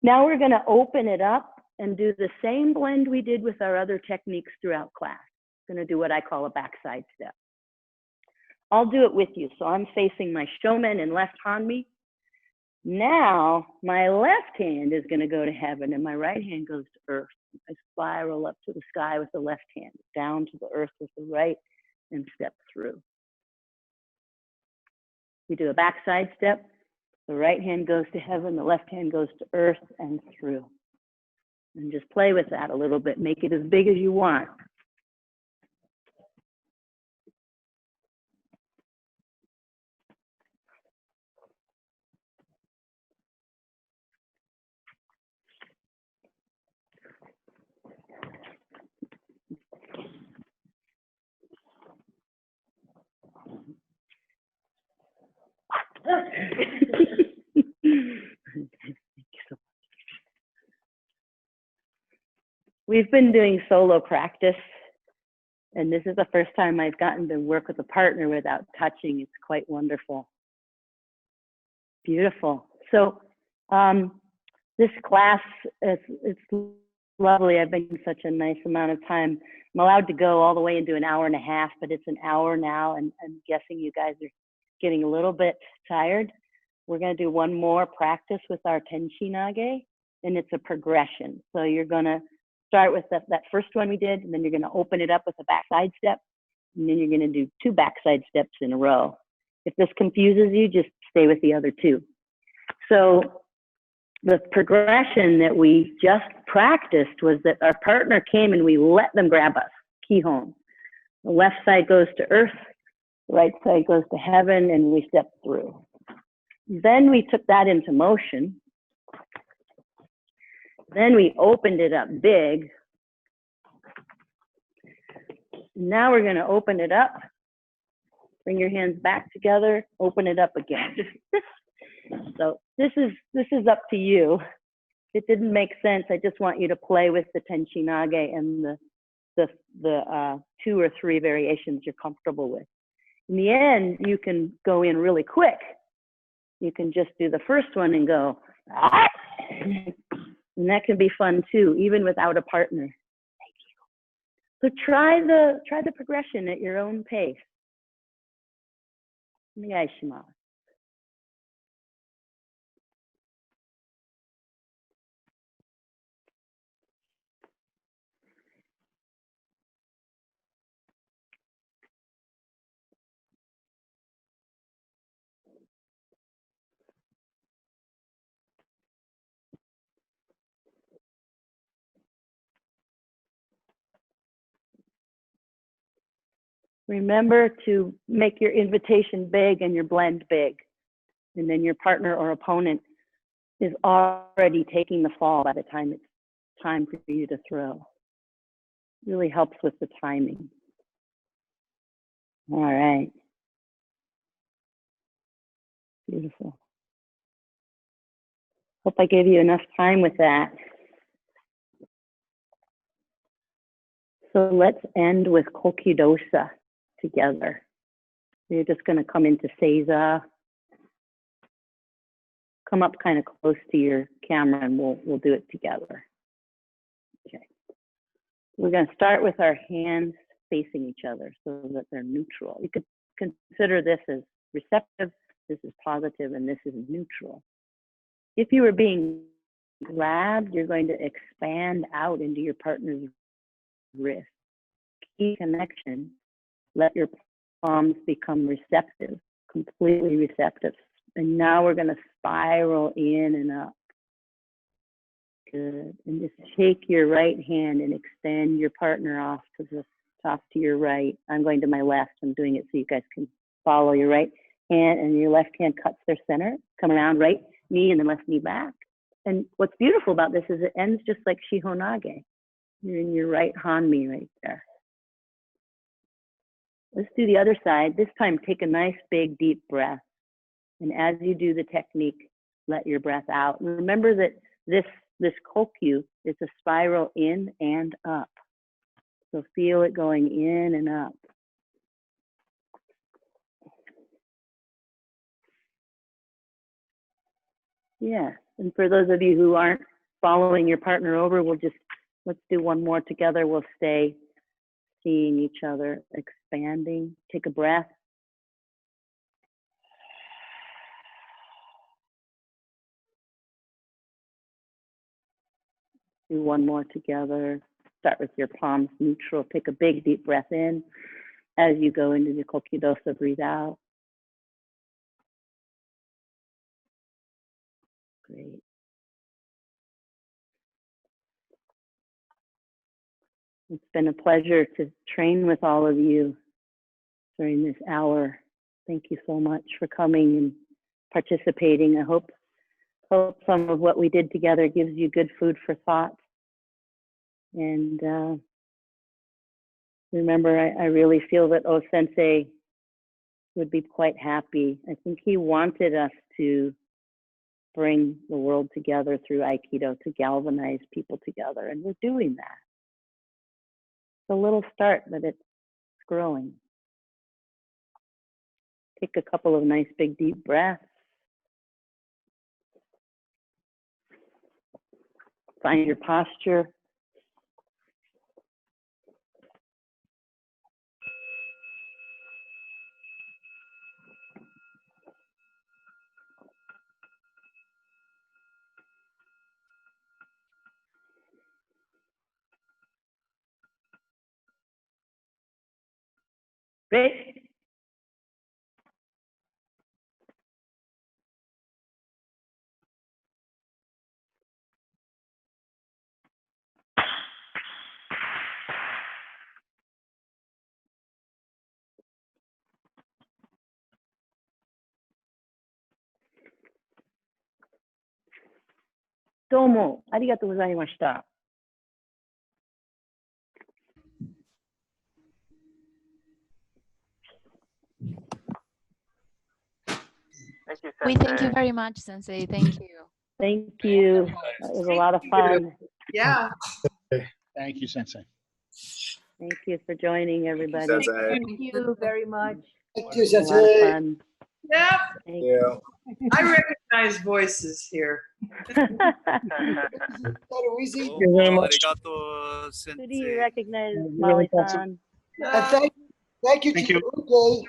Now we're going to open it up and do the same blend we did with our other techniques throughout class. I'm going to do what I call a backside step. I'll do it with you. So I'm facing my shomen and left hanmi. Now my left hand is going to go to heaven and my right hand goes to earth. I spiral up to the sky with the left hand, down to the earth with the right, and step through. We do a backside step. The right hand goes to heaven, the left hand goes to earth and through. And just play with that a little bit. Make it as big as you want. We've been doing solo practice, and this is the first time I've gotten to work with a partner without touching. It's quite wonderful. Beautiful. So this class, it's lovely. I've been such a nice amount of time. I'm allowed to go all the way into an hour and a half, but it's an hour now, and I'm guessing you guys are getting a little bit tired. We're going to do one more practice with our Tenshi Nage, and it's a progression. So you're going to start with that first one we did, and then you're going to open it up with a backside step, and then you're going to do 2 backside steps in a row. If this confuses you, just stay with the other 2. So the progression that we just practiced was that our partner came and we let them grab us, Kihon. The left side goes to earth, the right side goes to heaven, and we step through. Then we took that into motion. Then we opened it up big. Now we're going to open it up. Bring your hands back together. Open it up again. So this is up to you. If it didn't make sense, I just want you to play with the Tenshi Nage and the 2 or 3 variations you're comfortable with. In the end, you can go in really quick. You can just do the first one and go, ah! And that can be fun too, even without a partner. So try the progression at your own pace. Onegaishimasu. Remember to make your invitation big and your blend big. And then your partner or opponent is already taking the fall by the time it's time for you to throw. Really helps with the timing. All right. Beautiful. Hope I gave you enough time with that. So let's end with Kokidosa together. You're just going to come into Seiza. Come up kind of close to your camera and we'll do it together. Okay. We're going to start with our hands facing each other so that they're neutral. You could consider this as receptive, this is positive, and this is neutral. If you were being grabbed, you're going to expand out into your partner's wrist. Key connection. Let your palms become receptive, completely receptive. And now we're going to spiral in and up. Good. And just take your right hand and extend your partner off to the top to your right. I'm going to my left. I'm doing it so you guys can follow. Your right hand and your left hand cuts their center. Come around, right knee and then left knee back. And what's beautiful about this is it ends just like Shiho Nage. You're in your right hanmi right there. Let's do the other side. This time, take a nice, big, deep breath. And as you do the technique, let your breath out. And remember that this this kokyu is a spiral in and up. So feel it going in and up. Yeah, and for those of you who aren't following your partner over, let's do one more together. We'll stay seeing each other, expanding. Take a breath. Do one more together. Start with your palms neutral. Take a big deep breath in. As you go into the kokyudosa, breathe out. Great. It's been a pleasure to train with all of you during this hour. Thank you so much for coming and participating. I hope some of what we did together gives you good food for thought. And remember, I really feel that O-sensei would be quite happy. I think he wanted us to bring the world together through Aikido, to galvanize people together, and we're doing that. It's a little start, but it's growing. Take a couple of nice big deep breaths. Find your posture. Great. Domo, arigatou gozaimashita. Thank you, We Sensei. thank you very much, Sensei. Thank you. Thank you. That was a lot of fun. Yeah. Thank you, Sensei. Thank you for joining, everybody. Sensei. Thank you very much. Thank you, A lot of Sensei. fun. Yeah, Thank Yeah. I recognize voices here. Easy. Thank you very much. Who do you recognize, Molly-san? And thank you Thank to you. Uke.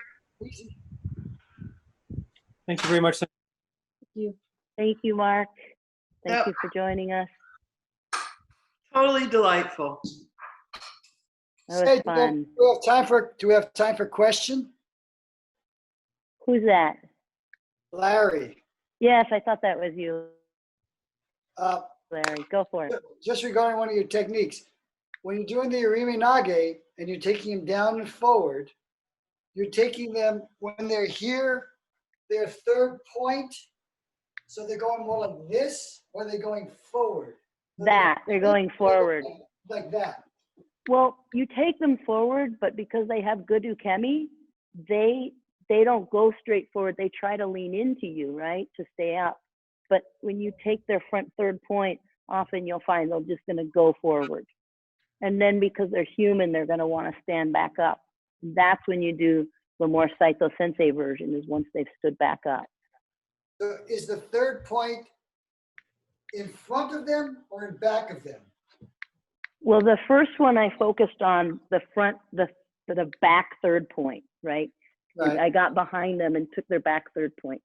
Thank you very much. Thank you, Mark. Thank Yep. you for joining us. Totally delightful. That was Hey, fun. do we have time for question? Who's that? Larry, Yes, I thought that was you, uh, Larry. Go for it. just regarding one of your techniques, when you're doing the Urimi Nage and you're taking them down and forward, you're taking them when they're here, their third point. So they're going more like this, or they're going forward. So They're going forward. Like that. Well, you take them forward, but because they have good ukemi, they don't go straight forward. They try to lean into you, right, to stay up. But when you take their front third point, often you'll find they're just going to go forward. And then because they're human, they're going to want to stand back up. That's when you do the more Saito Sensei version, is once they've stood back up. So is the third point in front of them or in back of them? Well, the first one I focused on the front, the back third point, right? Right. I got behind them and took their back third point.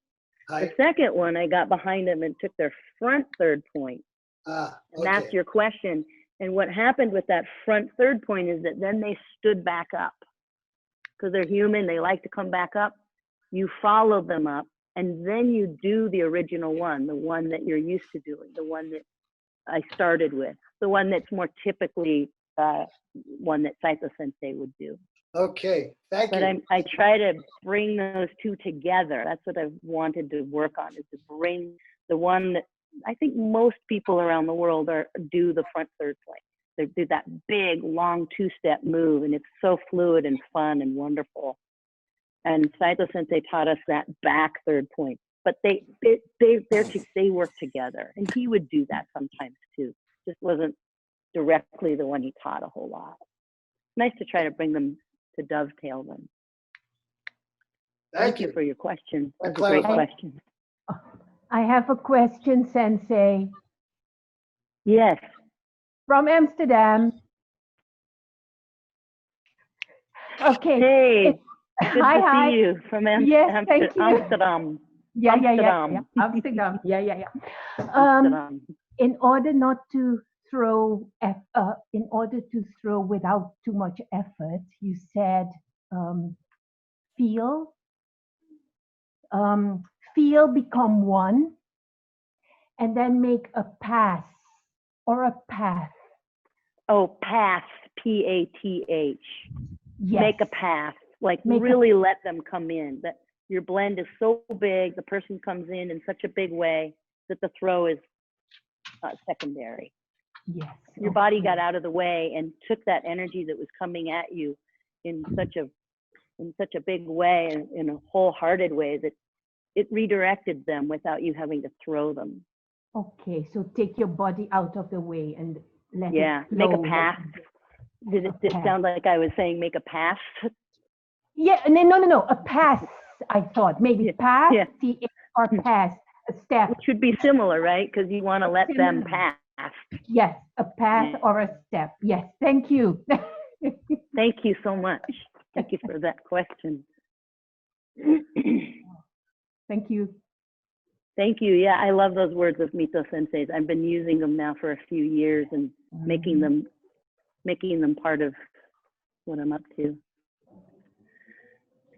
The Right. second one, I got behind them and took their front third point. Ah, And that's okay. your question. And what happened with that front third point is that then they stood back up. Because they're human, they like to come back up. You follow them up, and then you do the original one, the one that you're used to doing, the one that I started with, the one that's more typically one that Saito Sensei would do. Okay, thank But you. I try to bring those two together. That's what I've wanted to work on, is to bring the one that I think most people around the world do the front third point. They do that big, long two-step move, and it's so fluid and fun and wonderful. And Saito Sensei taught us that back third point. but they work together, and he would do that sometimes too. Just wasn't directly the one he taught a whole lot. Nice to try to bring them to dovetail them. Thank you for your question. That's a great question. I have a question, Sensei. Yes. From Amsterdam. Okay. Hey, good Hi, to hi. see you from Yes, thank you. Amsterdam. Yeah. Amsterdam. Amsterdam. Yeah. Amsterdam. In order not to throw, in order to throw without too much effort, you said feel, become one, and then make a pass or a path. Oh, path, P-A-T-H. Yes. Make a path, like really let them come in. That your blend is so big, the person comes in such a big way that the throw is secondary. Yes. Your body got out of the way and took that energy that was coming at you in such a big way, and in a wholehearted way, that it redirected them without you having to throw them. Okay, so take your body out of the way and let it flow. Make a path. Did it sound like I was saying make a pass? Yeah, no, a pass, I thought. Maybe pass, T-A, or pass, a step. Which would be similar, right? Because you want to let them pass. Yes, a path or a step. Yes, thank you. Thank you so much. Thank you for that question. Thank you. Thank you. Yeah, I love those words of Mito Sensei's. I've been using them now for a few years and making them part of what I'm up to.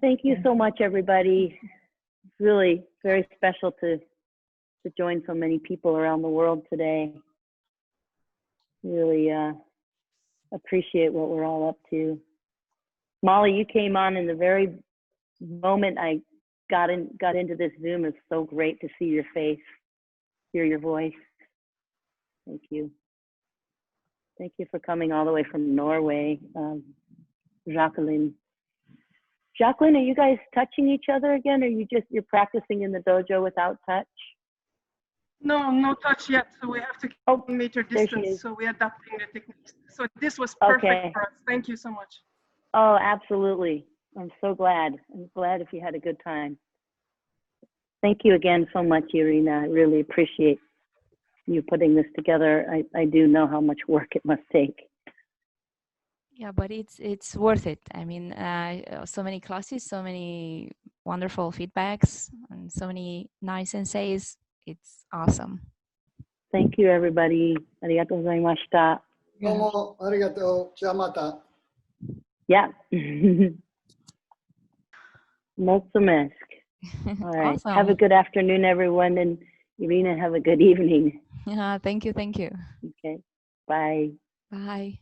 Thank you so much, everybody. It's really very special to join so many people around the world today. Really appreciate what we're all up to. Molly, you came on in the very moment I got into this Zoom. It's so great to see your face, hear your voice. Thank you. Thank you for coming all the way from Norway, Jacqueline. Jacqueline, are you guys touching each other again, or you're practicing in the dojo without touch? No touch yet. So we have to keep 1 meter distance. So we're adapting the techniques. So this was perfect for us. Thank you so much. Oh, absolutely. I'm so glad. I'm glad if you had a good time. Thank you again so much, Irina. I really appreciate you putting this together. I do know how much work it must take. Yeah, but it's worth it. I mean, so many classes, so many wonderful feedbacks, and so many nice senseis. It's awesome. Thank you, everybody. Arigatou gozaimashita. Domo arigatou. Ja mata. Yeah. Mosumesk. All right. Awesome. Have a good afternoon, everyone. And Irina, have a good evening. Yeah, thank you. Okay. Bye. Bye.